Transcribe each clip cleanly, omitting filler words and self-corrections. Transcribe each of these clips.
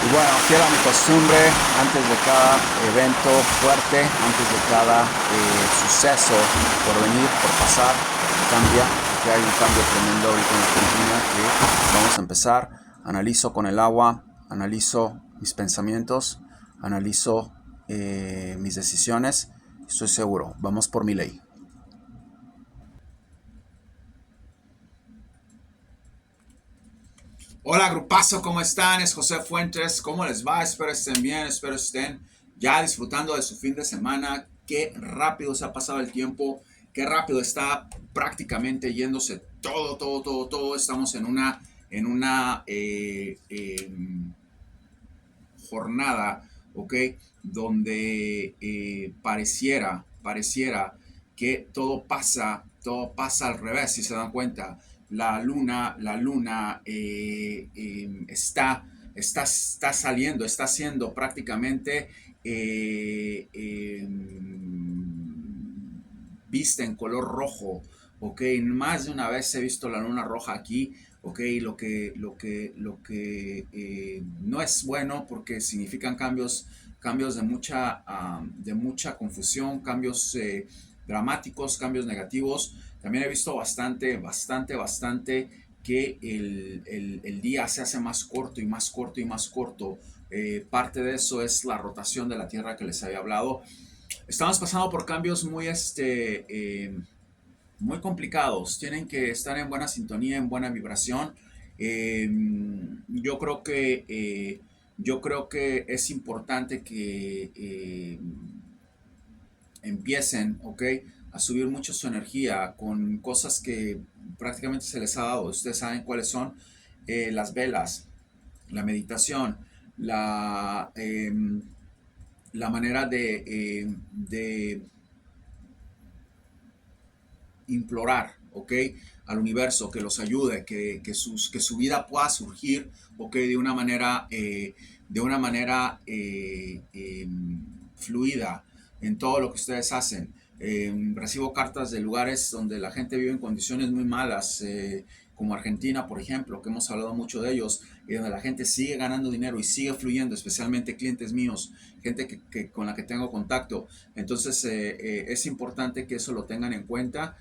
Y bueno, fiel a mi costumbre, antes de cada evento fuerte, antes de cada suceso por venir, por pasar, que cambia, que hay un cambio tremendo ahorita en Argentina, que vamos a empezar. Analizo con el agua, analizo mis pensamientos, analizo mis decisiones. Estoy seguro, vamos por mi ley. Hola, grupazo, ¿cómo están? Es José Fuentes. ¿Cómo les va? Espero estén bien, espero estén ya disfrutando de su fin de semana. Qué rápido se ha pasado el tiempo, qué rápido está prácticamente yéndose todo. Estamos en una jornada, ¿ok? Donde pareciera que todo pasa al revés, si se dan cuenta. La luna está saliendo, está haciendo prácticamente vista en color rojo, ¿ok? Más de una vez he visto la luna roja aquí, ¿ok? Lo que no es bueno porque significan cambios de mucha confusión, cambios dramáticos, cambios negativos. También he visto bastante que el día se hace más corto y más corto y más corto. Parte de eso es la rotación de la Tierra que les había hablado. Estamos pasando por cambios muy complicados. Tienen que estar en buena sintonía, en buena vibración. Eh, yo creo que yo creo que es importante que empiecen, ¿ok? A subir mucho su energía con cosas que prácticamente se les ha dado. Ustedes saben cuáles son las velas, la meditación, la manera de implorar, ¿ok? Al universo que los ayude, que su vida pueda surgir, ¿ok? De una manera fluida en todo lo que ustedes hacen. Recibo cartas de lugares donde la gente vive en condiciones muy malas, como Argentina, por ejemplo, que hemos hablado mucho de ellos, y donde la gente sigue ganando dinero y sigue fluyendo, especialmente clientes míos, gente con la que tengo contacto. Entonces es importante que eso lo tengan en cuenta.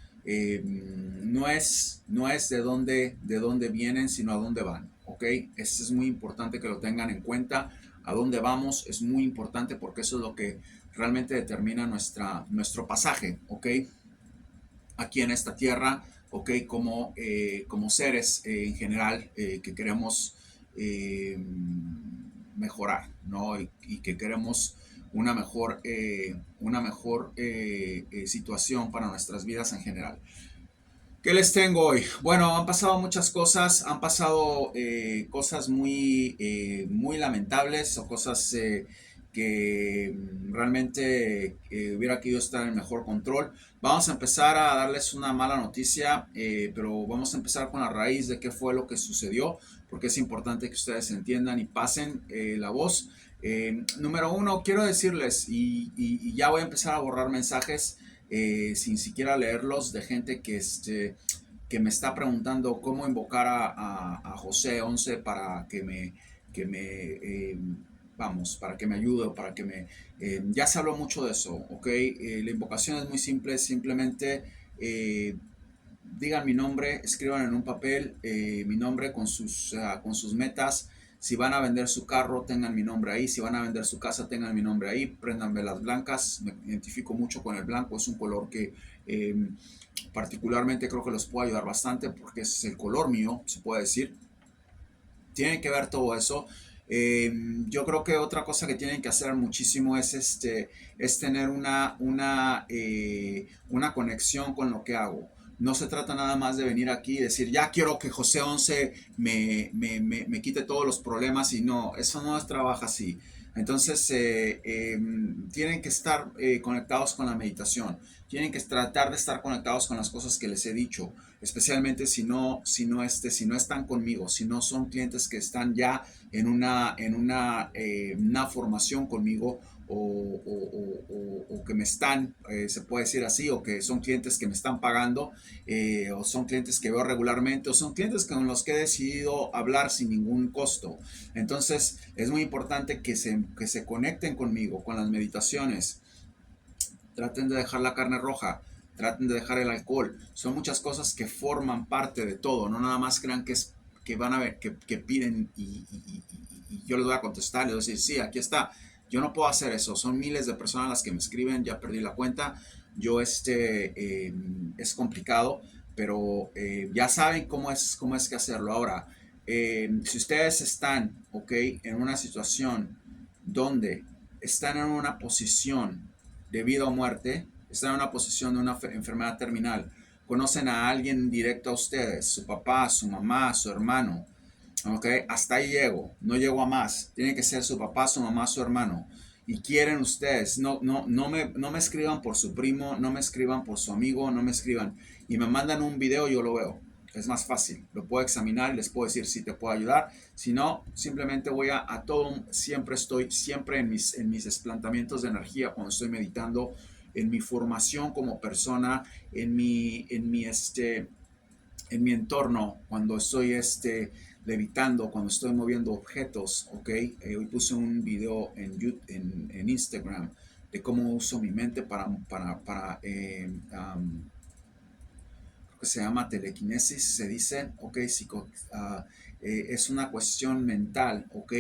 No es de dónde vienen, sino a dónde van, ¿ok? Eso es muy importante que lo tengan en cuenta. A dónde vamos es muy importante porque eso es lo que realmente determina nuestro pasaje, ¿ok? Aquí en esta tierra, ¿ok? Como seres en general que queremos eh, mejorar, ¿no? Y que queremos una mejor situación para nuestras vidas en general. ¿Qué les tengo hoy? Bueno, han pasado muchas cosas, han pasado cosas muy lamentables o cosas que realmente hubiera querido estar en mejor control. Vamos a empezar a darles una mala noticia, pero vamos a empezar con la raíz de qué fue lo que sucedió, porque es importante que ustedes entiendan y pasen la voz. Número uno, quiero decirles, y ya voy a empezar a borrar mensajes sin siquiera leerlos, de gente que me está preguntando cómo invocar a José 11 para que me vamos, para que me ayude, ya se habló mucho de eso, ¿ok? La invocación es muy simple, simplemente digan mi nombre, escriban en un papel mi nombre con sus metas. Si van a vender su carro, tengan mi nombre ahí. Si van a vender su casa, tengan mi nombre ahí. Prendan velas blancas. Me identifico mucho con el blanco. Es un color que eh, particularmente creo que los puede ayudar bastante porque es el color mío, se puede decir. Tienen que ver todo eso. Yo creo que otra cosa que tienen que hacer muchísimo es tener una conexión con lo que hago. No se trata nada más de venir aquí y decir, ya quiero que José 11 me quite todos los problemas, y no, eso no trabaja así. Entonces, tienen que estar conectados con la meditación, tienen que tratar de estar conectados con las cosas que les he dicho, especialmente si no están conmigo, si no son clientes que están ya en una formación conmigo, o que me están, se puede decir así, o que son clientes que me están pagando, o son clientes que veo regularmente, o son clientes con los que he decidido hablar sin ningún costo. Entonces es muy importante que se conecten conmigo, con las meditaciones. Traten de dejar la carne roja, traten de dejar el alcohol. Son muchas cosas que forman parte de todo. No nada más crean que van a ver, que piden y yo les voy a contestar, les voy a decir, sí, aquí está. Yo no puedo hacer eso. Son miles de personas las que me escriben, ya perdí la cuenta. Yo es complicado, pero ya saben cómo es que hacerlo. Ahora, si ustedes están, ok, en una situación donde están en una posición de vida o muerte, están en una posición de una enfermedad terminal, conocen a alguien directo a ustedes, su papá, su mamá, su hermano, ¿ok? Hasta ahí llego, no llego a más, tiene que ser su papá, su mamá, su hermano. Y quieren ustedes, no me escriban por su primo, no me escriban por su amigo, no me escriban. Y me mandan un video, yo lo veo. Es más fácil, lo puedo examinar y les puedo decir si te puedo ayudar. Si no, simplemente voy a todo, siempre en mis desplantamientos de energía cuando estoy meditando, en mi formación como persona, en mi entorno, cuando estoy levitando, cuando estoy moviendo objetos, ¿ok? Hoy puse un video en Instagram de cómo uso mi mente creo que se llama telequinesis, se dice, ¿ok? Es una cuestión mental, ¿ok?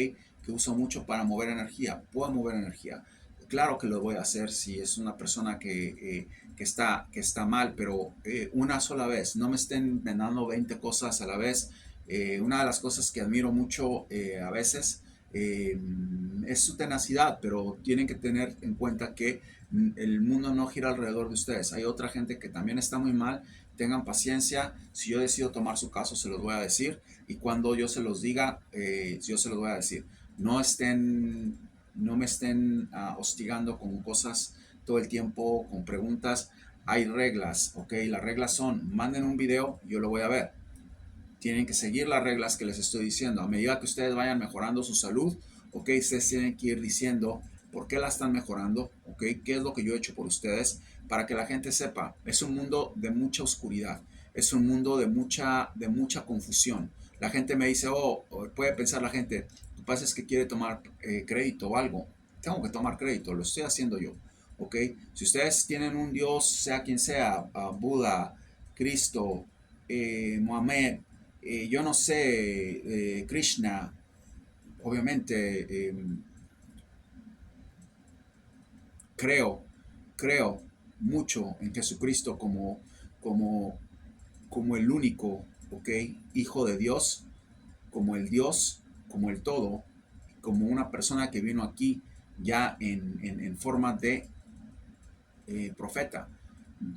Que uso mucho para mover energía, puedo mover energía. Claro que lo voy a hacer si es una persona que está mal, pero una sola vez, no me estén mandando 20 cosas a la vez. Una de las cosas que admiro mucho a veces eh, es su tenacidad, pero tienen que tener en cuenta que el mundo no gira alrededor de ustedes. Hay otra gente que también está muy mal. Tengan paciencia. Si yo decido tomar su caso, se los voy a decir. Y cuando yo se los diga, yo se los voy a decir. No me estén hostigando con cosas todo el tiempo, con preguntas. Hay reglas, ¿ok? Las reglas son, manden un video, yo lo voy a ver. Tienen que seguir las reglas que les estoy diciendo. A medida que ustedes vayan mejorando su salud, ¿ok? Ustedes tienen que ir diciendo por qué la están mejorando, ¿ok? ¿Qué es lo que yo he hecho por ustedes? Para que la gente sepa, es un mundo de mucha oscuridad, es un mundo de mucha confusión. La gente me dice, puede pensar la gente, lo que pasa es que quiere tomar crédito o algo. Tengo que tomar crédito, lo estoy haciendo yo, ¿ok? Si ustedes tienen un Dios, sea quien sea, Buda, Cristo, Mohamed, yo no sé, Krishna, obviamente, creo, creo mucho en Jesucristo como, como el único, ¿ok? Hijo de Dios, como el Dios, como el todo, como una persona que vino aquí ya en forma de profeta.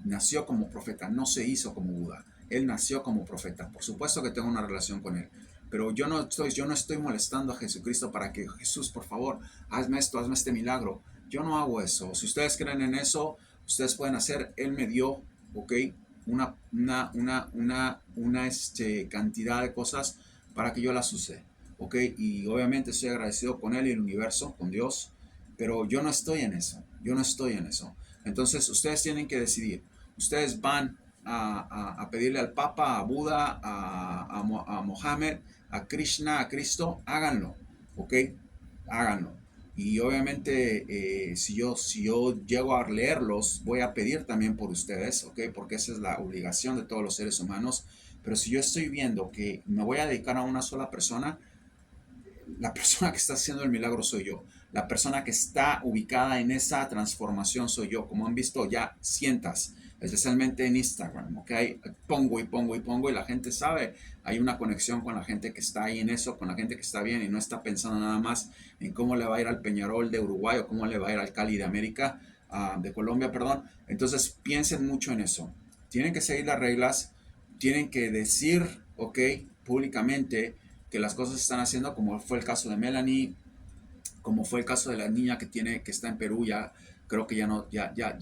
Nació como profeta, no se hizo como Buda. Él nació como profeta. Por supuesto que tengo una relación con él. Pero yo no estoy molestando a Jesucristo para que Jesús, por favor, hazme esto, hazme este milagro. Yo no hago eso. Si ustedes creen en eso, ustedes pueden hacer. Él me dio, ¿ok? Una cantidad de cosas para que yo las use, ¿ok? Y obviamente estoy agradecido con Él y el universo, con Dios, pero yo no estoy en eso. Yo no estoy en eso. Entonces ustedes tienen que decidir. Ustedes van a pedirle al Papa, a Buda, a Mohammed, a Krishna, a Cristo, háganlo, ¿ok? Háganlo. Y obviamente si yo llego a leerlos, voy a pedir también por ustedes, ¿ok? Porque esa es la obligación de todos los seres humanos. Pero si yo estoy viendo que me voy a dedicar a una sola persona, la persona que está haciendo el milagro soy yo. La persona que está ubicada en esa transformación soy yo. Como han visto ya cientos, especialmente en Instagram, ¿ok? Pongo y pongo y pongo y la gente sabe. Hay una conexión con la gente que está ahí en eso, con la gente que está bien y no está pensando nada más en cómo le va a ir al Peñarol de Uruguay o cómo le va a ir al Cali de América, de Colombia, perdón. Entonces piensen mucho en eso. Tienen que seguir las reglas, tienen que decir, ¿ok? Públicamente que las cosas se están haciendo, como fue el caso de Melanie, como fue el caso de la niña que está en Perú, ya creo que ya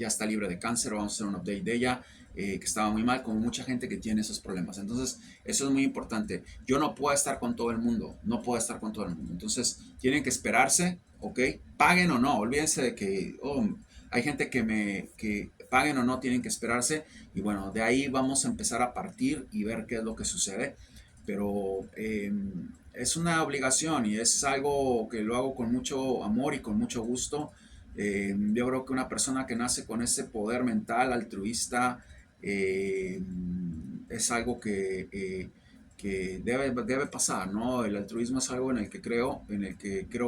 está libre de cáncer, vamos a hacer un update de ella, que estaba muy mal, como mucha gente que tiene esos problemas. Entonces, eso es muy importante. Yo no puedo estar con todo el mundo, no puedo estar con todo el mundo. Entonces, tienen que esperarse, ¿ok? Paguen o no, olvídense de que hay gente que paguen o no tienen que esperarse y bueno, de ahí vamos a empezar a partir y ver qué es lo que sucede, pero es una obligación y es algo que lo hago con mucho amor y con mucho gusto. Yo creo que una persona que nace con ese poder mental altruista eh, es algo que debe pasar, ¿no? El altruismo es algo en el que creo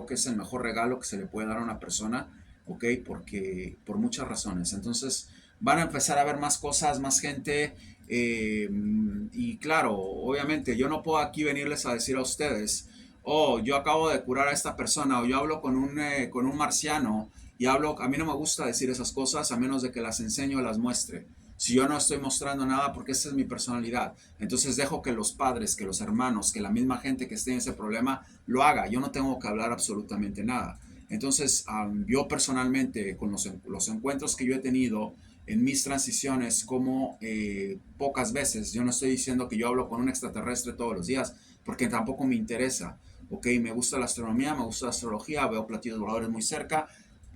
que es el mejor regalo que se le puede dar a una persona, ¿ok? Porque por muchas razones. Entonces van a empezar a ver más cosas, más gente. Y claro, obviamente yo no puedo aquí venirles a decir a ustedes, oh, yo acabo de curar a esta persona o yo hablo con un marciano y hablo, a mí no me gusta decir esas cosas a menos de que las enseño o las muestre. Si yo no estoy mostrando nada porque esa es mi personalidad, entonces dejo que los padres, que los hermanos, que la misma gente que esté en ese problema lo haga. Yo no tengo que hablar absolutamente nada. Entonces, yo personalmente, con los encuentros que yo he tenido en mis transiciones, como pocas veces, yo no estoy diciendo que yo hablo con un extraterrestre todos los días, porque tampoco me interesa. Ok, me gusta la astronomía, me gusta la astrología, veo platillos voladores muy cerca,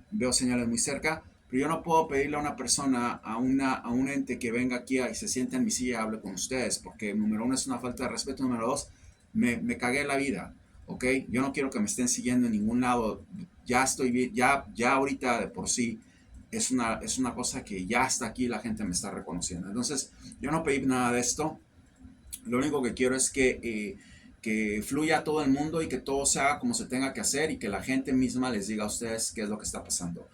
veo señales muy cerca, pero yo no puedo pedirle a una persona, a un ente que venga aquí y se siente en mi silla y hable con ustedes, porque número uno es una falta de respeto, número dos, me cagué la vida, ¿ok? Yo no quiero que me estén siguiendo en ningún lado, ya estoy bien, ya ahorita de por sí es una cosa que ya hasta aquí la gente me está reconociendo. Entonces, yo no pedí nada de esto, lo único que quiero es que fluya a todo el mundo y que todo se haga como se tenga que hacer y que la gente misma les diga a ustedes qué es lo que está pasando.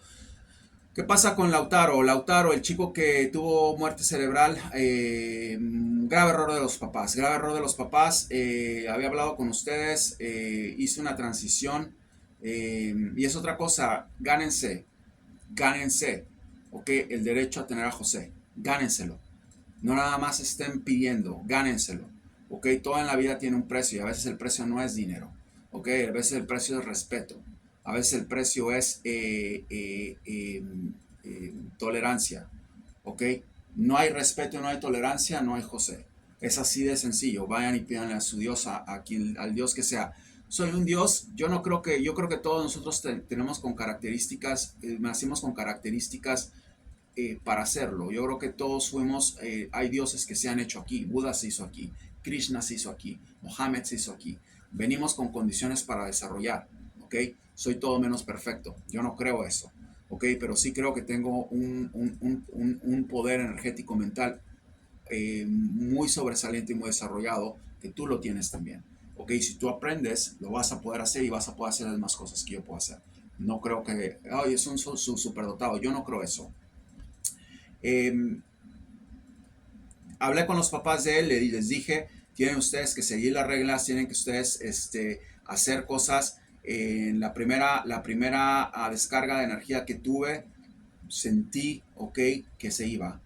¿Qué pasa con Lautaro? Lautaro, el chico que tuvo muerte cerebral, grave error de los papás, grave error de los papás. Había hablado con ustedes, hice una transición y es otra cosa, gánense, ok, el derecho a tener a José, gánenselo. No nada más estén pidiendo, gánenselo. Ok, todo en la vida tiene un precio y a veces el precio no es dinero. Ok, a veces el precio es respeto. A veces el precio es tolerancia. Ok, no hay respeto, no hay tolerancia, no hay José. Es así de sencillo. Vayan y pídanle a su Dios, al Dios que sea. Soy un Dios, yo creo que todos nosotros tenemos con características, nacimos con características para hacerlo. Yo creo que todos fuimos, hay dioses que se han hecho aquí, Buda se hizo aquí, Krishna se hizo aquí, Mohammed se hizo aquí. Venimos con condiciones para desarrollar, ¿ok? Soy todo menos perfecto, yo no creo eso, ¿ok? Pero sí creo que tengo un poder energético mental muy sobresaliente y muy desarrollado, que tú lo tienes también, ¿ok? Si tú aprendes, lo vas a poder hacer y vas a poder hacer las más cosas que yo puedo hacer. No creo que, ay, es un superdotado, yo no creo eso. Eh, Hablé con los papás de él, les dije, tienen ustedes que seguir las reglas, tienen que ustedes hacer cosas. En la primera descarga de energía que tuve, sentí, ok, que se iba.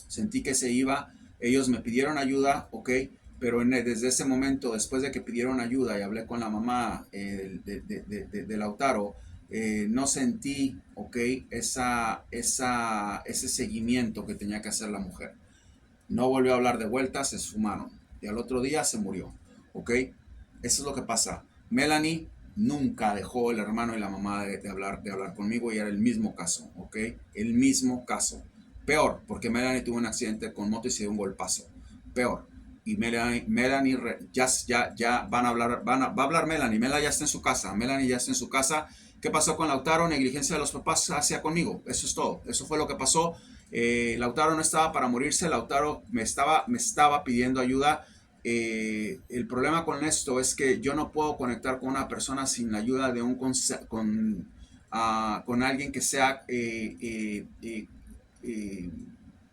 Sentí que se iba. Ellos me pidieron ayuda, ok, pero desde ese momento, después de que pidieron ayuda y hablé con la mamá de Lautaro, no sentí, ok, ese seguimiento que tenía que hacer la mujer. No volvió a hablar de vueltas, se esfumaron. Y al otro día se murió. ¿Ok? Eso es lo que pasa. Melanie nunca dejó el hermano y la mamá de hablar conmigo y era el mismo caso. ¿Ok? El mismo caso. Peor, porque Melanie tuvo un accidente con moto y se dio un golpazo. Peor. Y Melanie ya van a hablar, va a hablar Melanie. Melanie ya está en su casa. Melanie ya está en su casa. ¿Qué pasó con Lautaro? Negligencia de los papás hacia conmigo. Eso es todo. Eso fue lo que pasó. Lautaro no estaba para morirse, Lautaro me estaba pidiendo ayuda. El problema con esto es que yo no puedo conectar con una persona sin la ayuda de con alguien que sea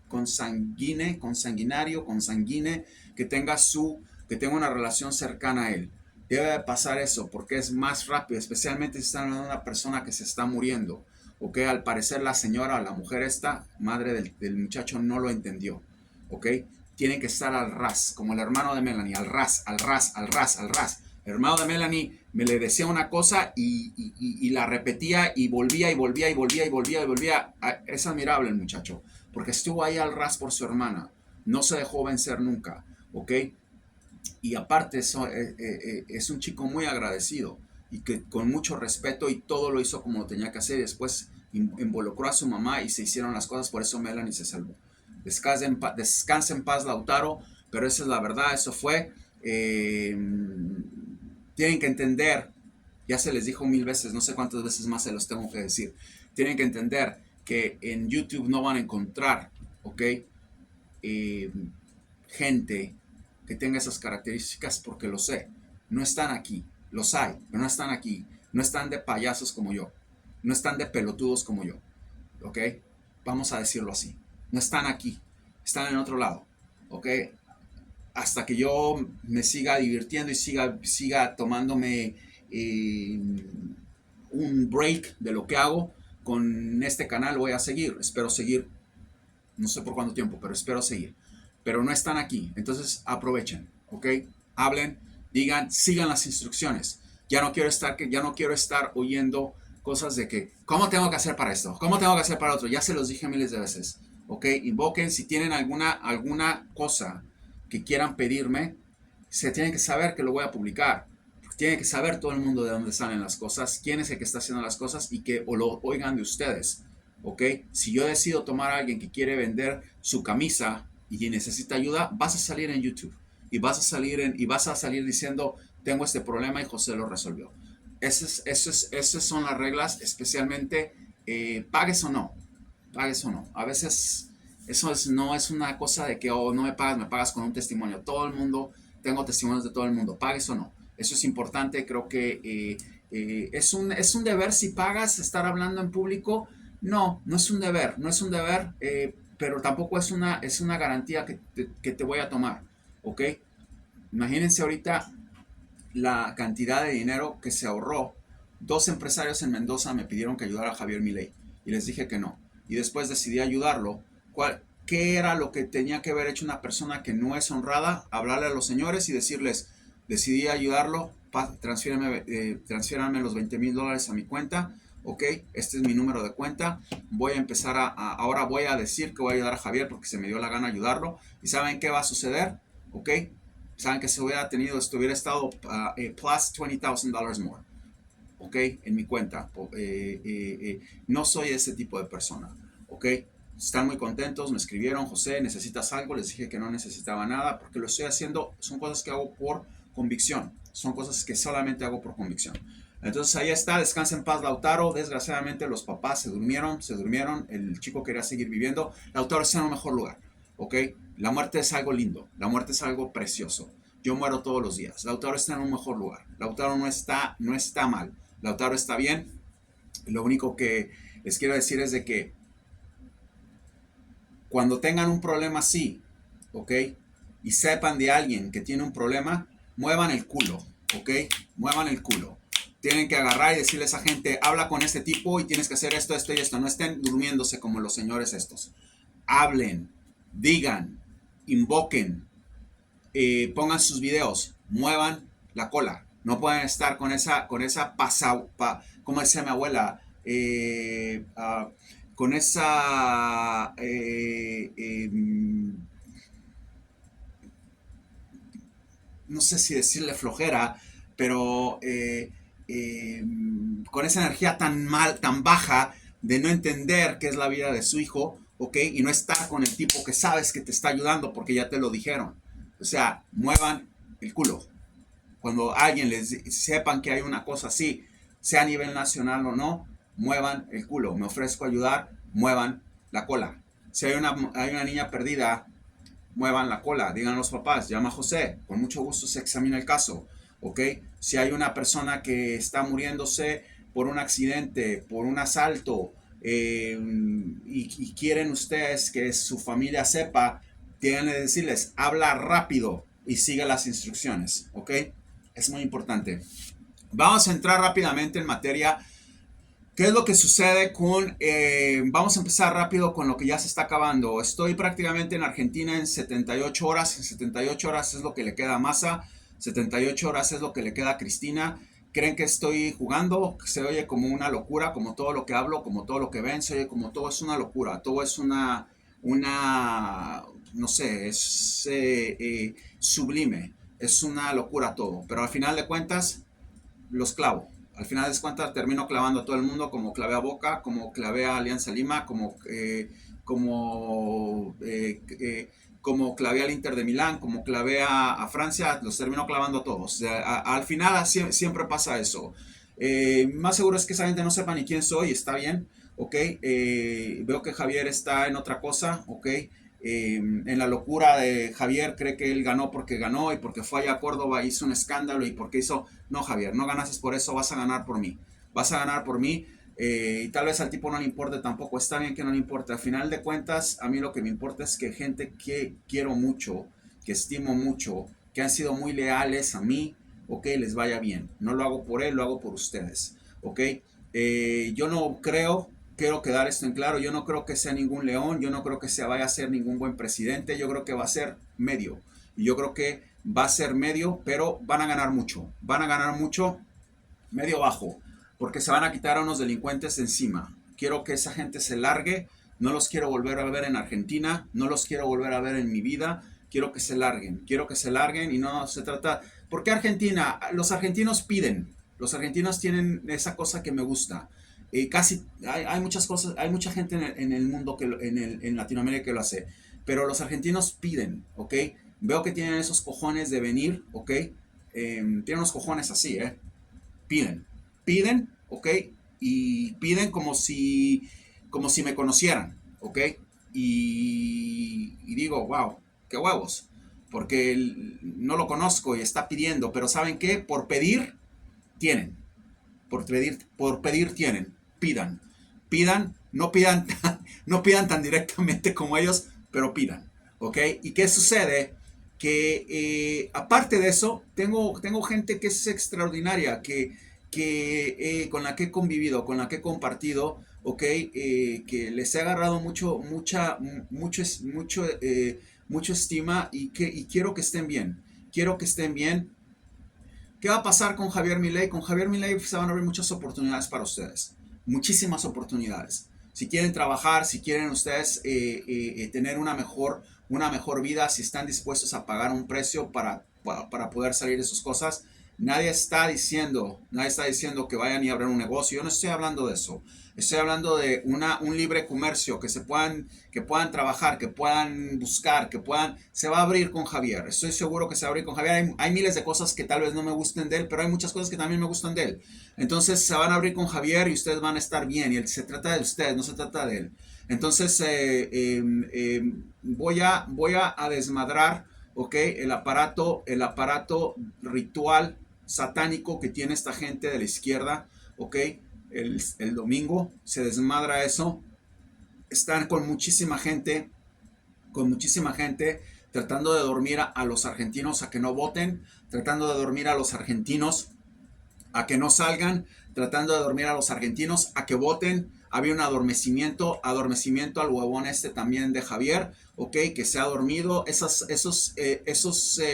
consanguíneo, que tenga una relación cercana a él. Debe pasar eso porque es más rápido, especialmente si están hablando de una persona que se está muriendo. Ok, al parecer la señora, la mujer esta, madre del muchacho, no lo entendió. Ok, tienen que estar al ras, como el hermano de Melanie, al ras, al ras, al ras, al ras. El hermano de Melanie me le decía una cosa y la repetía y volvía y volvía y volvía y volvía y volvía. Es admirable el muchacho, porque estuvo ahí al ras por su hermana. No se dejó vencer nunca, ¿ok? Y aparte es un chico muy agradecido. y que con mucho respeto, y todo lo hizo como lo tenía que hacer, y después involucró a su mamá y se hicieron las cosas. Por eso Melanie se salvó. Descansa en paz, Lautaro, pero esa es la verdad, eso fue. Tienen que entender, ya se les dijo 1000 veces, no sé cuántas veces más se los tengo que decir, tienen que entender que en YouTube no van a encontrar, ¿ok? Gente que tenga esas características, porque lo sé, no están aquí, los hay, pero no están aquí, no están de payasos como yo, no están de pelotudos como yo, ¿ok? Vamos a decirlo así, no están aquí, están en otro lado, ¿ok? Hasta que yo me siga divirtiendo y siga tomándome un break de lo que hago con este canal, voy a seguir, espero seguir, no sé por cuánto tiempo, pero espero seguir. Pero no están aquí, entonces aprovechen, ¿ok? Hablen, digan, sigan las instrucciones. Ya no quiero estar oyendo cosas de que, ¿cómo tengo que hacer para esto? ¿Cómo tengo que hacer para otro? Ya se los dije miles de veces, ¿ok? Invoquen, si tienen alguna cosa que quieran pedirme, se tienen que saber que lo voy a publicar. Tiene que saber todo el mundo de dónde salen las cosas, quién es el que está haciendo las cosas, y que lo oigan de ustedes, ¿ok? Si yo decido tomar a alguien que quiere vender su camisa y necesita ayuda, vas a salir en YouTube y vas a salir diciendo, tengo este problema y José lo resolvió. Esas son las reglas, especialmente pagues o no, pagues o no. A veces no es una cosa de que no me pagas con un testimonio. Todo el mundo, tengo testimonios de todo el mundo, pagues o no. Eso es importante, creo que es un deber si pagas estar hablando en público. No, no es un deber, pero tampoco es una garantía que te voy a tomar, ¿ok? Imagínense ahorita la cantidad de dinero que se ahorró. 2 empresarios en Mendoza me pidieron que ayudara a Javier Milei y les dije que no. Y después decidí ayudarlo. ¿Qué era lo que tenía que haber hecho una persona que no es honrada? Hablarle a los señores y decirles, decidí ayudarlo, transfiéranme los $20,000 a mi cuenta, ok, este es mi número de cuenta, voy a empezar ahora voy a decir que voy a ayudar a Javier porque se me dio la gana ayudarlo, y ¿saben qué va a suceder? Ok, saben que si hubiera estado plus $20,000 more, ok, en mi cuenta. No soy ese tipo de persona, ok. Están muy contentos, me escribieron, José, ¿necesitas algo? Les dije que no necesitaba nada, porque lo estoy haciendo, son cosas que hago por convicción, son cosas que solamente hago por convicción. Entonces ahí está, descansa en paz Lautaro. Desgraciadamente los papás se durmieron, el chico quería seguir viviendo. Lautaro está en un mejor lugar, ¿ok? La muerte es algo lindo, la muerte es algo precioso. Yo muero todos los días. Lautaro está en un mejor lugar. Lautaro no está mal. Lautaro está bien. Lo único que les quiero decir es de que cuando tengan un problema así, ¿ok? Y sepan de alguien que tiene un problema, muevan el culo, ¿ok? Muevan el culo. Tienen que agarrar y decirle a esa gente, habla con este tipo y tienes que hacer esto, esto y esto. No estén durmiéndose como los señores estos. Hablen, digan, invoquen, pongan sus videos, muevan la cola. No pueden estar con esa como decía mi abuela, con esa no sé si decirle flojera, pero con esa energía tan baja de no entender qué es la vida de su hijo, ¿ok? Y no estar con el tipo que sabes que te está ayudando porque ya te lo dijeron. O sea, muevan el culo. Cuando alguien sepan que hay una cosa así, sea a nivel nacional o no, muevan el culo. Me ofrezco a ayudar, muevan la cola. Si hay una niña perdida, muevan la cola, digan a los papás, llama a José, con mucho gusto se examina el caso, ¿ok? Si hay una persona que está muriéndose por un accidente, por un asalto, y quieren ustedes que su familia sepa, tienen que decirles, habla rápido y sigue las instrucciones, ¿ok? Es muy importante. Vamos a entrar rápidamente en materia. ¿Qué es lo que sucede vamos a empezar rápido con lo que ya se está acabando? Estoy prácticamente en Argentina en 78 horas. 78 horas es lo que le queda a Massa. 78 horas es lo que le queda a Cristina. ¿Creen que estoy jugando? Se oye como una locura, como todo lo que hablo, como todo lo que ven. Se oye como todo es una locura. Todo es no sé, es sublime. Es una locura todo. Pero al final de cuentas, los clavo. Al final de cuentas termino clavando a todo el mundo, como clavé a Boca, como clavé a Alianza Lima, como, como clavé al Inter de Milán, como clavé a Francia, los termino clavando a todos. O sea, al final siempre pasa eso. Más seguro es que esa gente no sepa ni quién soy, está bien, ok. Veo que Javier está en otra cosa, ok. En la locura de Javier cree que él ganó porque ganó y porque fue allá a Córdoba, hizo un escándalo y porque hizo... No, Javier, no ganaste por eso, vas a ganar por mí. Vas a ganar por mí. Y tal vez al tipo no le importe tampoco, está bien que no le importe. Al final de cuentas, a mí lo que me importa es que gente que quiero mucho, que estimo mucho, que han sido muy leales a mí, ok, les vaya bien. No lo hago por él, lo hago por ustedes, ok. Yo no creo, quiero quedar esto en claro, yo no creo que sea ningún león, yo no creo que se vaya a ser ningún buen presidente, yo creo que va a ser medio. Y yo creo que va a ser medio, pero van a ganar mucho, medio bajo, porque se van a quitar a unos delincuentes de encima. Quiero que esa gente se largue, no los quiero volver a ver en Argentina, no los quiero volver a ver en mi vida, quiero que se larguen y no se trata... ¿Por qué Argentina? Los argentinos piden, los argentinos tienen esa cosa que me gusta. Casi hay muchas cosas, hay mucha gente en el mundo en Latinoamérica que lo hace, pero los argentinos piden, ¿ok? Veo que tienen esos cojones de venir, ¿ok? Tienen unos cojones así, ¿eh? Piden, piden, ¿ok? Y piden como si me conocieran, ¿ok? Y digo, wow, qué huevos, porque no lo conozco y está pidiendo, pero ¿saben qué? Por pedir, tienen, por pedir tienen, pidan, pidan, no pidan tan directamente como ellos, pero pidan, ¿ok? ¿Y qué sucede? Que aparte de eso, tengo gente que es extraordinaria, con la que he convivido, con la que he compartido, ¿ok? Que les he agarrado mucho estima y quiero que estén bien, quiero que estén bien. ¿Qué va a pasar con Javier Milei? Con Javier Milei se van a abrir muchas oportunidades para ustedes, muchísimas oportunidades. Si quieren trabajar, si quieren ustedes tener una mejor vida, si están dispuestos a pagar un precio para poder salir de sus cosas, nadie está diciendo que vayan y abran un negocio. Yo no estoy hablando de eso. Estoy hablando de un libre comercio, que puedan trabajar, que puedan buscar, se va a abrir con Javier. Estoy seguro que se va a abrir con Javier. Hay miles de cosas que tal vez no me gusten de él, pero hay muchas cosas que también me gustan de él. Entonces se van a abrir con Javier y ustedes van a estar bien. Y se trata de ustedes, no se trata de él. Entonces voy a desmadrar, ¿ok? El aparato ritual satánico que tiene esta gente de la izquierda, ¿ok? El domingo se desmadra eso. Están con muchísima gente tratando de dormir a los argentinos a que no voten, tratando de dormir a los argentinos a que no salgan, tratando de dormir a los argentinos a que voten. Había un adormecimiento al huevón este también de Javier, ok, que se ha dormido. Esos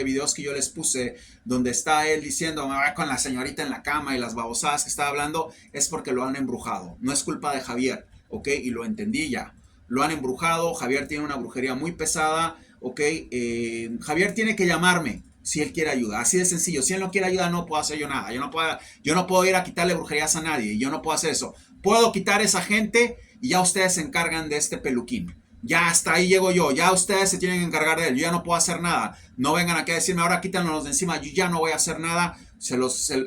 videos que yo les puse, donde está él diciendo, me voy con la señorita en la cama y las babosadas que estaba hablando, es porque lo han embrujado. No es culpa de Javier, ok, y lo entendí ya. Lo han embrujado, Javier tiene una brujería muy pesada, ok. Javier tiene que llamarme si él quiere ayuda, así de sencillo. Si él no quiere ayuda, no puedo hacer yo nada. Yo no puedo ir a quitarle brujerías a nadie, yo no puedo hacer eso. Puedo quitar a esa gente y ya ustedes se encargan de este peluquín. Ya hasta ahí llego yo, ya ustedes se tienen que encargar de él, yo ya no puedo hacer nada. No vengan aquí a decirme, ahora quítanlos de encima, yo ya no voy a hacer nada.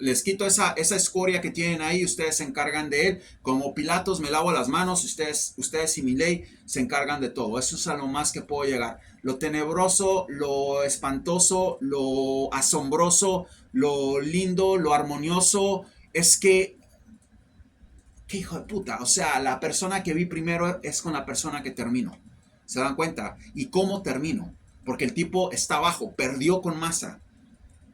Les quito esa escoria que tienen ahí, ustedes se encargan de él. Como Pilatos me lavo las manos, ustedes y Milei se encargan de todo. Eso es a lo más que puedo llegar. Lo tenebroso, lo espantoso, lo asombroso, lo lindo, lo armonioso, es que, qué hijo de puta, o sea, la persona que vi primero es con la persona que termino. ¿Se dan cuenta? ¿Y cómo termino? Porque el tipo está abajo, perdió con Massa,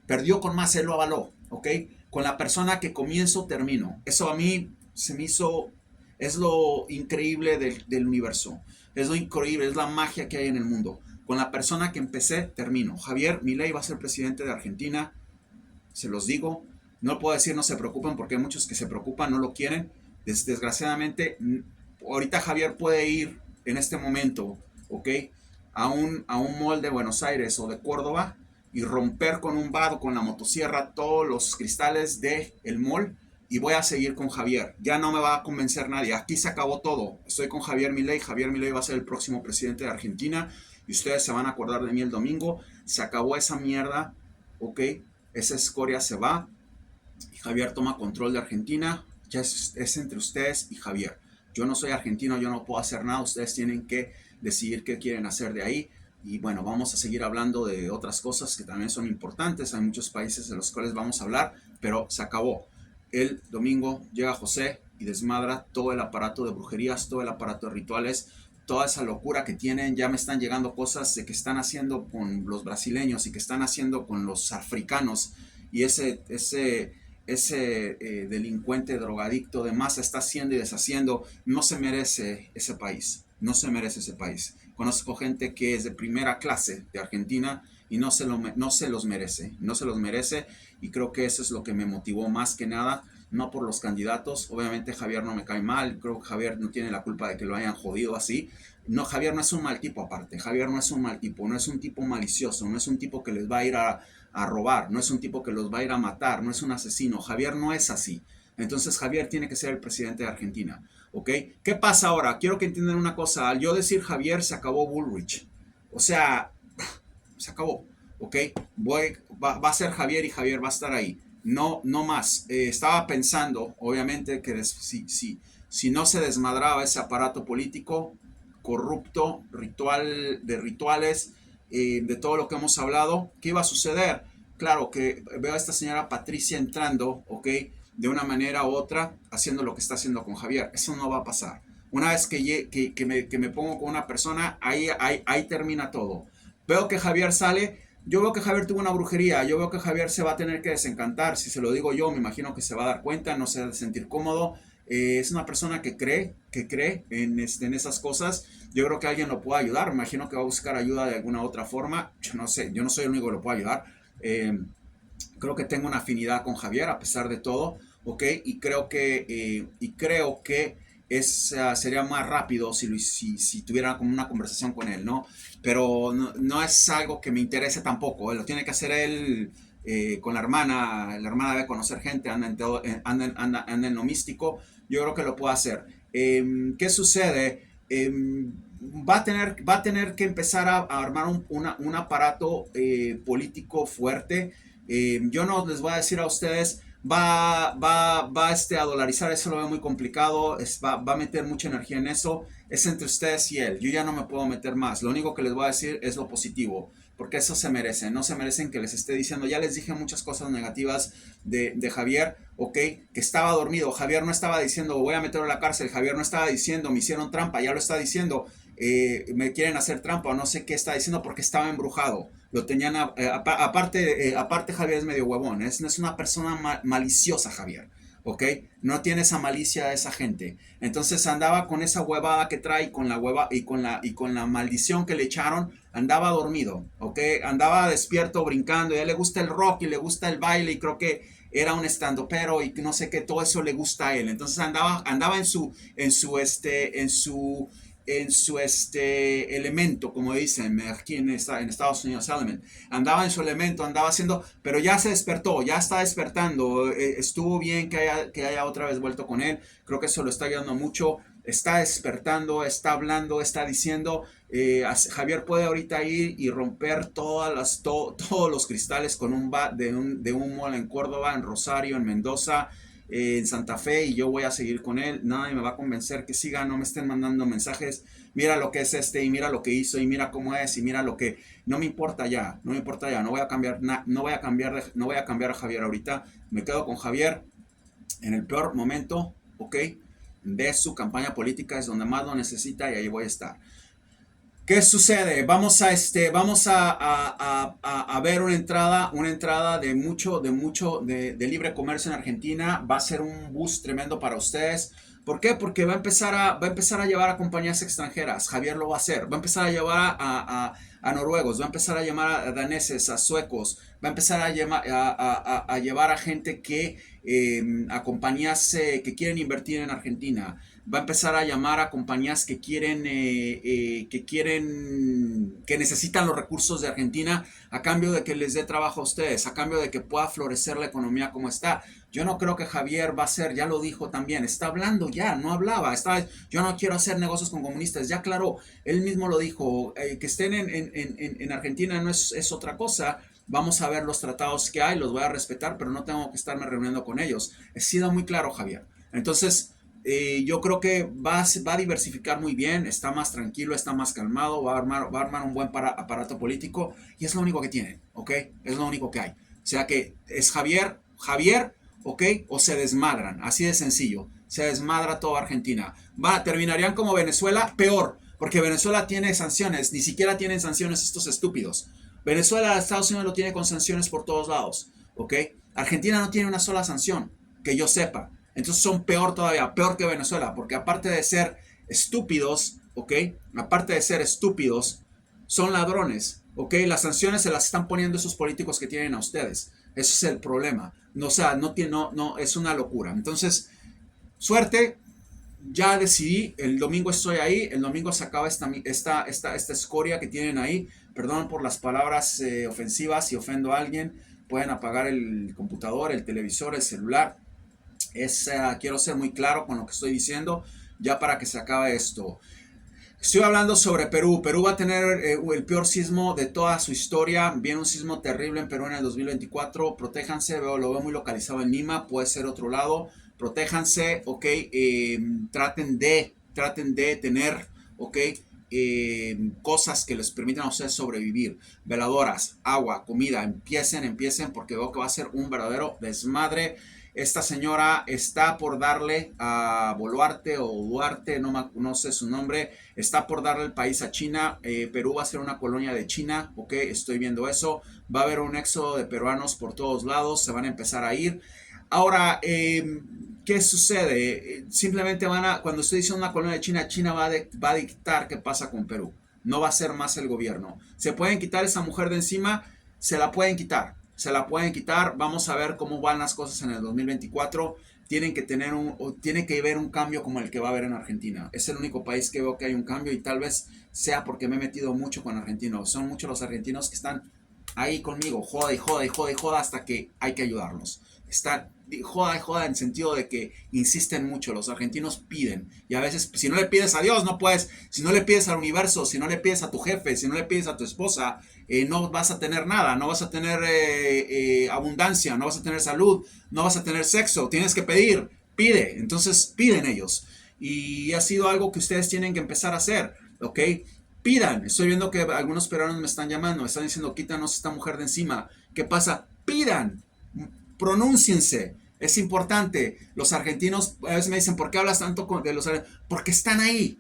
él lo avaló, ¿ok? Con la persona que comienzo, termino. Eso a mí se me hizo, es lo increíble del universo, es lo increíble, es la magia que hay en el mundo. Con la persona que empecé, termino. Javier Milei va a ser presidente de Argentina, se los digo. No puedo decir no se preocupen porque hay muchos que se preocupan, no lo quieren. Desgraciadamente, ahorita Javier puede ir en este momento, ¿ok? A un mall de Buenos Aires o de Córdoba y romper con un vado, con la motosierra, todos los cristales del mall, y voy a seguir con Javier. Ya no me va a convencer nadie. Aquí se acabó todo. Estoy con Javier Milei. Javier Milei va a ser el próximo presidente de Argentina y ustedes se van a acordar de mí el domingo. Se acabó esa mierda, ¿ok? Esa escoria se va y Javier toma control de Argentina. Ya es entre ustedes y Javier. Yo no soy argentino, yo no puedo hacer nada. Ustedes tienen que decidir qué quieren hacer de ahí. Y bueno, vamos a seguir hablando de otras cosas que también son importantes. Hay muchos países de los cuales vamos a hablar, pero se acabó. El domingo llega José y desmadra todo el aparato de brujerías, todo el aparato de rituales, toda esa locura que tienen. Ya me están llegando cosas de que están haciendo con los brasileños y que están haciendo con los africanos. Y ese delincuente drogadicto de masa está haciendo y deshaciendo. No se merece ese país. No se merece ese país. Conozco gente que es de primera clase de Argentina y no se los merece. No se los merece y creo que eso es lo que me motivó más que nada. No por los candidatos. Obviamente Javier no me cae mal. Creo que Javier no tiene la culpa de que lo hayan jodido así. No, Javier no es un mal tipo aparte. Javier no es un mal tipo. No es un tipo malicioso. No es un tipo que les va a ir a robar. No es un tipo que los va a ir a matar. No es un asesino. Javier no es así. Entonces Javier tiene que ser el presidente de Argentina. ¿Ok? ¿Qué pasa ahora? Quiero que entiendan una cosa. Al yo decir Javier, se acabó Bullrich. O sea, se acabó. ¿Ok? Va a ser Javier y Javier va a estar ahí. No, no más. Estaba pensando, obviamente, que si no se desmadraba ese aparato político corrupto, de rituales, de todo lo que hemos hablado, ¿qué iba a suceder? Claro que veo a esta señora Patricia entrando, ¿ok? De una manera u otra, haciendo lo que está haciendo con Javier. Eso no va a pasar. Una vez que me pongo con una persona, ahí termina todo. Veo que Javier sale. Yo veo que Javier tuvo una brujería. Yo veo que Javier se va a tener que desencantar. Si se lo digo yo, me imagino que se va a dar cuenta, no se va a sentir cómodo. Es una persona que cree en esas cosas. Yo creo que alguien lo puede ayudar. Me imagino que va a buscar ayuda de alguna otra forma. Yo no sé, yo no soy el único que lo puede ayudar. Creo que tengo una afinidad con Javier a pesar de todo, ¿ok? Y creo que sería más rápido si tuviera como una conversación con él, ¿no? Pero no es algo que me interese tampoco. Lo tiene que hacer él con la hermana. La hermana debe conocer gente, anda en lo místico. Yo creo que lo puede hacer. ¿Qué sucede? Va a tener que empezar a armar un aparato político fuerte. Yo no les voy a decir a ustedes a dolarizar. Eso lo veo muy complicado. Va a meter mucha energía en eso. Es entre ustedes y él. Yo ya no me puedo meter más. Lo único que les voy a decir es lo positivo, porque eso se merecen. No se merecen que les esté diciendo. Ya les dije muchas cosas negativas de Javier, ok, que estaba dormido. Javier no estaba diciendo voy a meterlo a la cárcel. Javier no estaba diciendo me hicieron trampa. Ya lo está diciendo. Me quieren hacer trampa o no sé qué está diciendo porque estaba embrujado. Lo tenían aparte Javier es medio huevón, no es una persona maliciosa Javier, ¿ok? No tiene esa malicia de esa gente. Entonces andaba con esa huevada que trae, con la hueva y con la maldición que le echaron, andaba dormido, ¿ok? Andaba despierto brincando, y a él le gusta el rock y le gusta el baile y creo que era un estandopero y no sé qué, todo eso le gusta a él. Entonces andaba en su elemento, como dicen aquí en Estados Unidos, element. Andaba en su elemento, andaba haciendo, pero ya se despertó, ya está despertando. Estuvo bien que haya otra vez vuelto con él. Creo que eso lo está ayudando mucho. Está despertando, está hablando, está diciendo. Javier puede ahorita ir y romper todos los cristales con un bat de un mall en Córdoba, en Rosario, en Mendoza, en Santa Fe, y yo voy a seguir con él. Nadie me va a convencer que siga. No me estén mandando mensajes, mira lo que es y mira lo que hizo y mira cómo es y mira lo que, no me importa ya, no voy a cambiar no voy a cambiar a Javier ahorita. Me quedo con Javier en el peor momento, ok, de su campaña política. Es donde más lo necesita y ahí voy a estar. ¿Qué sucede? Vamos a ver una entrada de libre comercio en Argentina. Va a ser un boost tremendo para ustedes. ¿Por qué? Porque va a empezar a llevar a compañías extranjeras. Javier lo va a hacer. Va a empezar a llevar a noruegos, va a empezar a llamar a daneses, a suecos, va a empezar a llevar a gente a compañías que quieren invertir en Argentina. Va a empezar a llamar a compañías que necesitan los recursos de Argentina a cambio de que les dé trabajo a ustedes, a cambio de que pueda florecer la economía como está. Yo no creo que Javier va a ser, ya lo dijo también, está hablando ya, no hablaba, yo no quiero hacer negocios con comunistas, ya aclaró, él mismo lo dijo, que estén en Argentina no es otra cosa, vamos a ver los tratados que hay, los voy a respetar, pero no tengo que estarme reuniendo con ellos. He sido muy claro, Javier. Entonces, yo creo que va a diversificar muy bien, está más tranquilo, está más calmado, va a armar un buen aparato político y es lo único que tiene, ¿ok? Es lo único que hay. O sea que es Javier, ¿ok? O se desmadran, así de sencillo. Se desmadra toda Argentina. Terminarían como Venezuela, peor, porque Venezuela tiene sanciones, ni siquiera tienen sanciones estos estúpidos. Venezuela, Estados Unidos lo tiene con sanciones por todos lados, ¿ok? Argentina no tiene una sola sanción, que yo sepa. Entonces son peor todavía, peor que Venezuela, porque aparte de ser estúpidos, ¿ok? Aparte de ser estúpidos, son ladrones, ¿ok? Las sanciones se las están poniendo esos políticos que tienen a ustedes. Ese es el problema. No, o sea, no, es una locura. Entonces, suerte, ya decidí, el domingo estoy ahí, el domingo se acaba esta escoria que tienen ahí. Perdón por las palabras ofensivas, si ofendo a alguien, pueden apagar el computador, el televisor, el celular. Quiero ser muy claro con lo que estoy diciendo, ya para que se acabe esto. Estoy hablando sobre Perú. Perú va a tener el peor sismo de toda su historia. Viene un sismo terrible en Perú en el 2024. Protéjanse, lo veo muy localizado en Lima, puede ser otro lado. Protéjanse, ok. Traten de tener, ok, cosas que les permitan a ustedes sobrevivir. Veladoras, agua, comida. Empiecen, porque veo que va a ser un verdadero desmadre. Esta señora está por darle a Boluarte o Duarte, no sé su nombre, está por darle el país a China. Perú va a ser una colonia de China, ok, estoy viendo eso. Va a haber un éxodo de peruanos por todos lados, se van a empezar a ir. Ahora, ¿qué sucede? Simplemente cuando estoy diciendo una colonia de China, China va a dictar qué pasa con Perú. No va a ser más el gobierno. ¿Se pueden quitar esa mujer de encima? Se la pueden quitar. Se la pueden quitar. Vamos a ver cómo van las cosas en el 2024. Tiene que haber un cambio como el que va a haber en Argentina. Es el único país que veo que hay un cambio y tal vez sea porque me he metido mucho con argentinos. Son muchos los argentinos que están ahí conmigo, joda hasta que hay que ayudarlos. Están joda en sentido de que insisten mucho, los argentinos piden, y a veces si no le pides a Dios no puedes, si no le pides al universo, si no le pides a tu jefe, si no le pides a tu esposa, no vas a tener nada, no vas a tener abundancia, no vas a tener salud, no vas a tener sexo, tienes que pedir, pide, entonces piden ellos, y ha sido algo que ustedes tienen que empezar a hacer, ¿ok? Pidan, estoy viendo que algunos peruanos me están llamando, me están diciendo quítanos esta mujer de encima, ¿qué pasa? Pidan, pronúnciense, es importante. Los argentinos a veces me dicen, ¿por qué hablas tanto de los argentinos? Porque están ahí,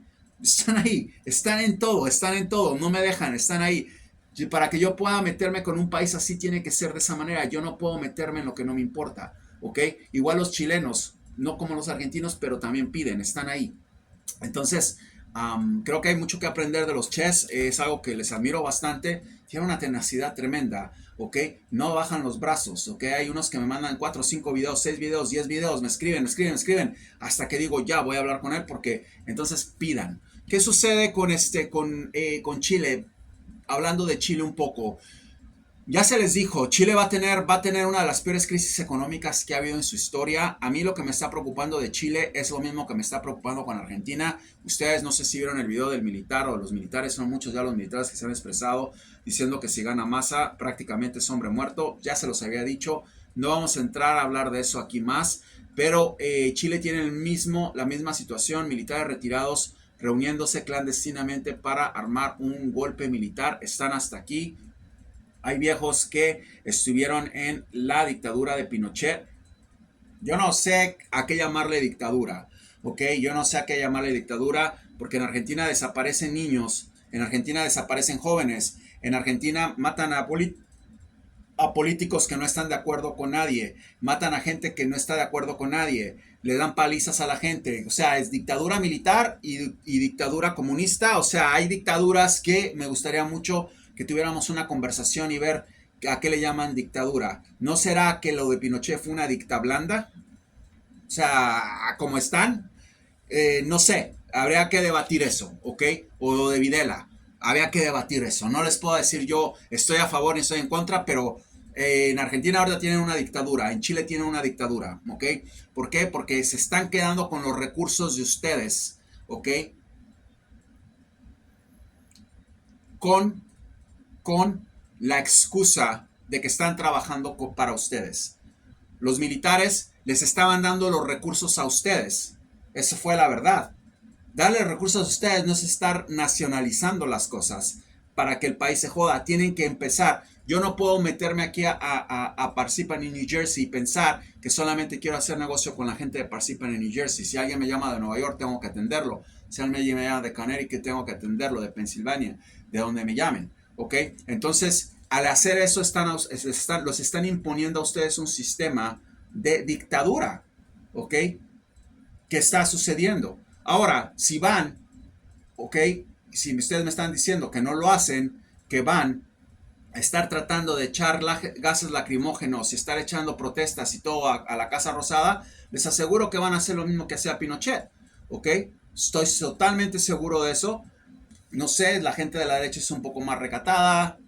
están en todo, no me dejan, están ahí. Y para que yo pueda meterme con un país así tiene que ser de esa manera, yo no puedo meterme en lo que no me importa, ¿ok? Igual los chilenos, no como los argentinos, pero también piden, están ahí. Entonces, creo que hay mucho que aprender de los chess, es algo que les admiro bastante, tienen una tenacidad tremenda, ¿ok? No bajan los brazos, ¿ok? Hay unos que me mandan 4, 5 videos, 6 videos, 10 videos, me escriben, hasta que digo, ya, voy a hablar con él porque entonces pidan. ¿Qué sucede con Chile? Hablando de Chile un poco, ya se les dijo, Chile va a tener una de las peores crisis económicas que ha habido en su historia. A mí lo que me está preocupando de Chile es lo mismo que me está preocupando con Argentina. Ustedes no sé si vieron el video del militar o los militares, son muchos ya los militares que se han expresado diciendo que si gana Massa prácticamente es hombre muerto. Ya se los había dicho, no vamos a entrar a hablar de eso aquí más, pero Chile tiene la misma situación, militares retirados reuniéndose clandestinamente para armar un golpe militar, están hasta aquí. Hay viejos que estuvieron en la dictadura de Pinochet. Yo no sé a qué llamarle dictadura, ¿ok? Yo no sé a qué llamarle dictadura porque en Argentina desaparecen niños, en Argentina desaparecen jóvenes, en Argentina matan a políticos que no están de acuerdo con nadie, matan a gente que no está de acuerdo con nadie, le dan palizas a la gente, o sea, es dictadura militar y dictadura comunista, o sea, hay dictaduras que me gustaría mucho que tuviéramos una conversación y ver a qué le llaman dictadura. ¿No será que lo de Pinochet fue una dicta blanda? O sea, ¿cómo están? No sé, habría que debatir eso, ¿ok? O lo de Videla, habría que debatir eso. No les puedo decir yo estoy a favor y estoy en contra, pero En Argentina ahora tienen una dictadura, en Chile tienen una dictadura, ¿ok? ¿Por qué? Porque se están quedando con los recursos de ustedes, ¿ok? Con, con la excusa de que están trabajando para ustedes. Los militares les estaban dando los recursos a ustedes. Esa fue la verdad. Darle recursos a ustedes no es estar nacionalizando las cosas para que el país se joda. Tienen que empezar. Yo no puedo meterme aquí a Parsippany, en New Jersey y pensar que solamente quiero hacer negocio con la gente de Parsippany, en New Jersey. Si alguien me llama de Nueva York, tengo que atenderlo. Si alguien me llama de Connecticut, tengo que atenderlo. De Pensilvania, de donde me llamen. ¿Ok? Entonces, al hacer eso, los están imponiendo a ustedes un sistema de dictadura. ¿Ok? ¿Qué está sucediendo? Ahora, si van, ok, si ustedes me están diciendo que no lo hacen, que van a estar tratando de echar gases lacrimógenos y estar echando protestas y todo a la Casa Rosada, les aseguro que van a hacer lo mismo que hacía Pinochet, ok, estoy totalmente seguro de eso. No sé, la gente de la derecha es un poco más recatada,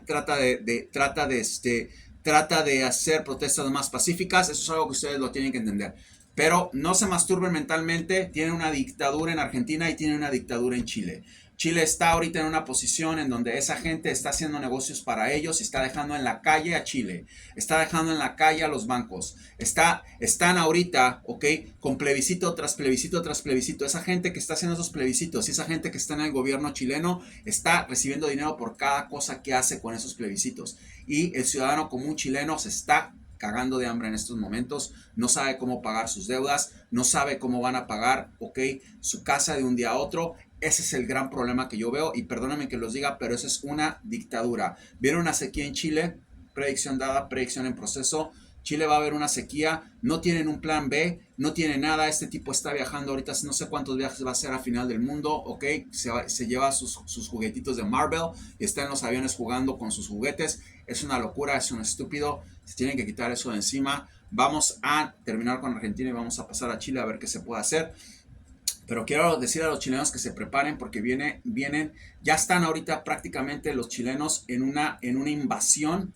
trata de hacer protestas más pacíficas. Eso es algo que ustedes lo tienen que entender. Pero no se masturben mentalmente. Tienen una dictadura en Argentina y tienen una dictadura en Chile. Chile está ahorita en una posición en donde esa gente está haciendo negocios para ellos y está dejando en la calle a Chile. Está dejando en la calle a los bancos. Están ahorita, ok, con plebiscito tras plebiscito tras plebiscito. Esa gente que está haciendo esos plebiscitos y esa gente que está en el gobierno chileno está recibiendo dinero por cada cosa que hace con esos plebiscitos. Y el ciudadano común chileno se está cagando de hambre en estos momentos, no sabe cómo pagar sus deudas, no sabe cómo van a pagar, ok, su casa de un día a otro. Ese es el gran problema que yo veo y perdónenme que los diga, pero eso es una dictadura. Viene una sequía en Chile, predicción dada, predicción en proceso. Chile va a haber una sequía, no tienen un plan B, no tienen nada. Este tipo está viajando ahorita, no sé cuántos viajes va a hacer a final del mundo, ok, se lleva sus juguetitos de Marvel y está en los aviones jugando con sus juguetes. Es una locura, es un estúpido, se tienen que quitar eso de encima. Vamos a terminar con Argentina y vamos a pasar a Chile a ver qué se puede hacer. Pero quiero decir a los chilenos que se preparen porque vienen, ya están ahorita prácticamente los chilenos en una invasión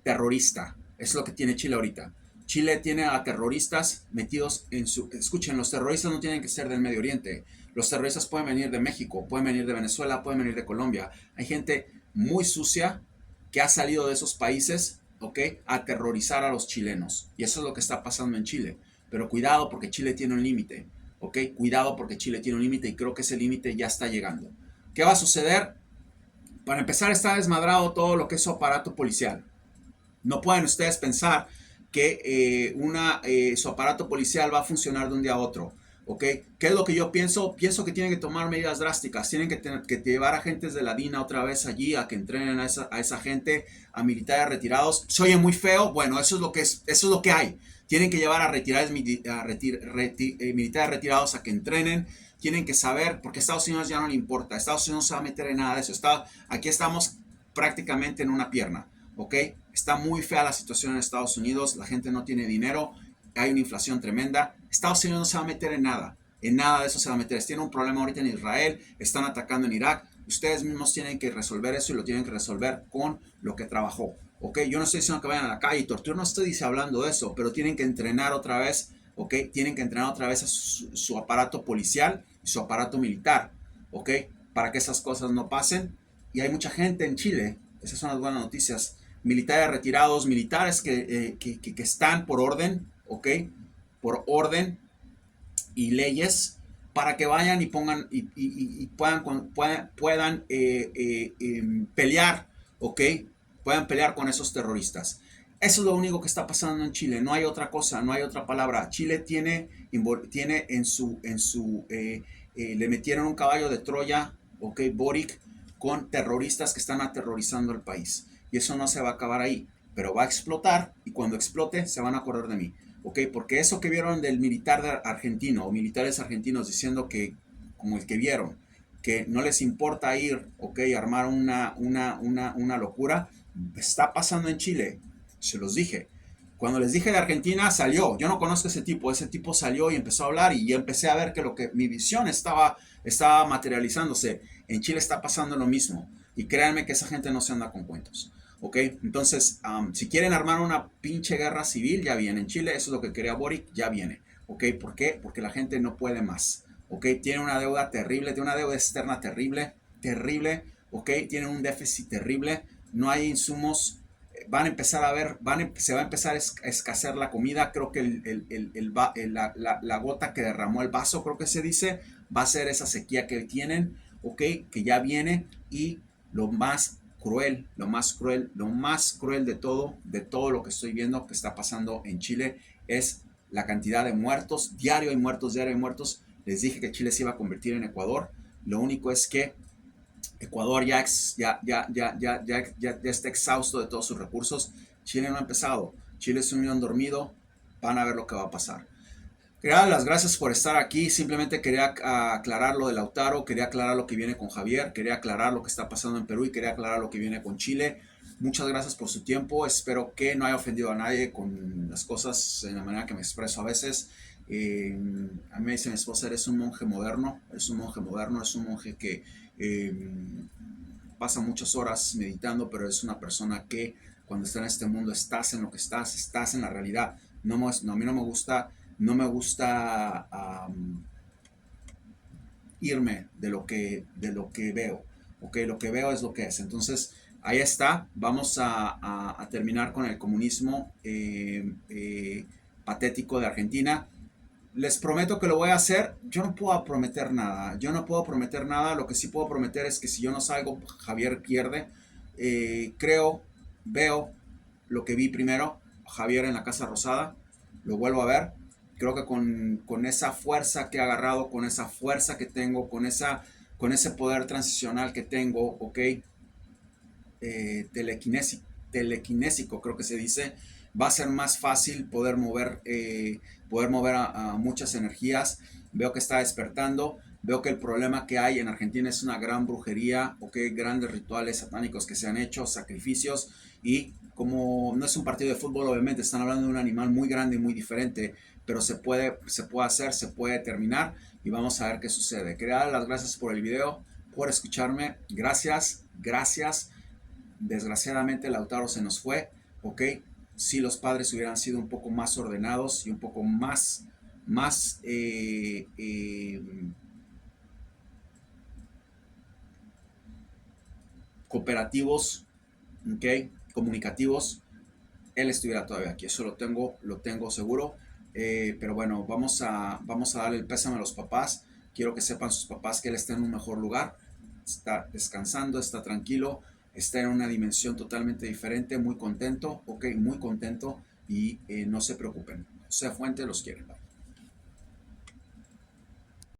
terrorista. Es lo que tiene Chile ahorita. Chile tiene a terroristas metidos en su... Escuchen, los terroristas no tienen que ser del Medio Oriente. Los terroristas pueden venir de México, pueden venir de Venezuela, pueden venir de Colombia. Hay gente muy sucia que ha salido de esos países, ¿ok?, a aterrorizar a los chilenos. Y eso es lo que está pasando en Chile. Pero cuidado porque Chile tiene un límite. ¿Ok? Cuidado porque Chile tiene un límite y creo que ese límite ya está llegando. ¿Qué va a suceder? Para empezar, está desmadrado todo lo que es su aparato policial. No pueden ustedes pensar que su aparato policial va a funcionar de un día a otro. ¿Ok? ¿Qué es lo que yo pienso? Pienso que tienen que tomar medidas drásticas. Tienen que llevar agentes de la DINA otra vez allí a que entrenen a esa gente, a militares retirados. Se oye muy feo. Bueno, eso es lo que hay. Tienen que llevar a militares retirados a que entrenen. Tienen que saber, porque a Estados Unidos ya no le importa. Estados Unidos no se va a meter en nada de eso. Aquí estamos prácticamente en una pierna. ¿Ok? Está muy fea la situación en Estados Unidos. La gente no tiene dinero. Hay una inflación tremenda. Estados Unidos no se va a meter en nada. En nada de eso se va a meter. Tienen un problema ahorita en Israel. Están atacando en Irak. Ustedes mismos tienen que resolver eso y lo tienen que resolver con lo que trabajó. Ok, yo no estoy diciendo que vayan a la calle y torturar, no estoy hablando de eso, pero tienen que entrenar otra vez, ok, tienen que entrenar otra vez a su aparato policial y su aparato militar, ok, para que esas cosas no pasen. Y hay mucha gente en Chile, esas son las buenas noticias, militares retirados, militares que están por orden, ok, por orden y leyes, para que vayan y pongan y puedan pelear, ok, puedan pelear con esos terroristas. Eso es lo único que está pasando en Chile. No hay otra cosa, no hay otra palabra. Chile tiene le metieron un caballo de Troya, ok, Boric, con terroristas que están aterrorizando el país. Y eso no se va a acabar ahí, pero va a explotar y cuando explote se van a acordar de mí. Ok, porque eso que vieron del militar argentino o militares argentinos diciendo que, como el que vieron, que no les importa ir, ok, armar una locura, está pasando en Chile, se los dije. Cuando les dije de Argentina, salió. Yo no conozco a ese tipo salió y empezó a hablar y ya empecé a ver que mi visión estaba materializándose. En Chile está pasando lo mismo y créanme que esa gente no se anda con cuentos. ¿ok? Entonces, si quieren armar una pinche guerra civil, ya viene en Chile, eso es lo que quería Boric, ya viene, ¿ok? ¿Por qué? Porque la gente no puede más, ¿ok? Tiene una deuda terrible, tiene una deuda externa terrible, terrible, ¿ok? Tiene un déficit terrible, no hay insumos, van a empezar a ver, se va a empezar a escasear la comida, creo que la gota que derramó el vaso, creo que se dice, va a ser esa sequía que tienen, ¿ok? Que ya viene y lo más cruel, lo más cruel, lo más cruel de todo lo que estoy viendo que está pasando en Chile es la cantidad de muertos, diario hay muertos, diario hay muertos. Les dije que Chile se iba a convertir en Ecuador. Lo único es que Ecuador ya está exhausto de todos sus recursos. Chile no ha empezado. Chile es un león dormido. Van a ver lo que va a pasar. Quería dar las gracias por estar aquí. Simplemente quería aclarar lo de Lautaro, quería aclarar lo que viene con Javier, quería aclarar lo que está pasando en Perú y quería aclarar lo que viene con Chile. Muchas gracias por su tiempo. Espero que no haya ofendido a nadie con las cosas en la manera que me expreso a veces. A mí me dice mi esposa, eres un monje moderno, es un monje moderno, es un monje que pasa muchas horas meditando, pero es una persona que cuando está en este mundo estás en lo que estás en la realidad. A mí no me gusta irme de lo que veo. Ok, lo que veo es lo que es. Entonces, ahí está. Vamos a terminar con el comunismo patético de Argentina. Les prometo que lo voy a hacer. Yo no puedo prometer nada. Yo no puedo prometer nada. Lo que sí puedo prometer es que si yo no salgo, Javier pierde. Creo, veo lo que vi primero. Javier en la Casa Rosada. Lo vuelvo a ver. Creo que con esa fuerza que he agarrado, con esa fuerza que tengo, con ese poder transicional que tengo, ok, telequinésico creo que se dice, va a ser más fácil poder mover a muchas energías. Veo que está despertando, veo que el problema que hay en Argentina es una gran brujería, ok, grandes rituales satánicos que se han hecho, sacrificios, y como no es un partido de fútbol, obviamente están hablando de un animal muy grande y muy diferente, pero se puede hacer, se puede terminar y vamos a ver qué sucede. Quería dar las gracias por el video, por escucharme, gracias, gracias. Desgraciadamente Lautaro se nos fue, ok. Si los padres hubieran sido un poco más ordenados y un poco más cooperativos, ok, comunicativos, él estuviera todavía aquí. Eso lo tengo seguro. Pero bueno, vamos a darle el pésame a los papás. Quiero que sepan sus papás que él está en un mejor lugar, está descansando, está tranquilo, está en una dimensión totalmente diferente, muy contento, ok, muy contento y no se preocupen. José Fuente los quiere. Bye.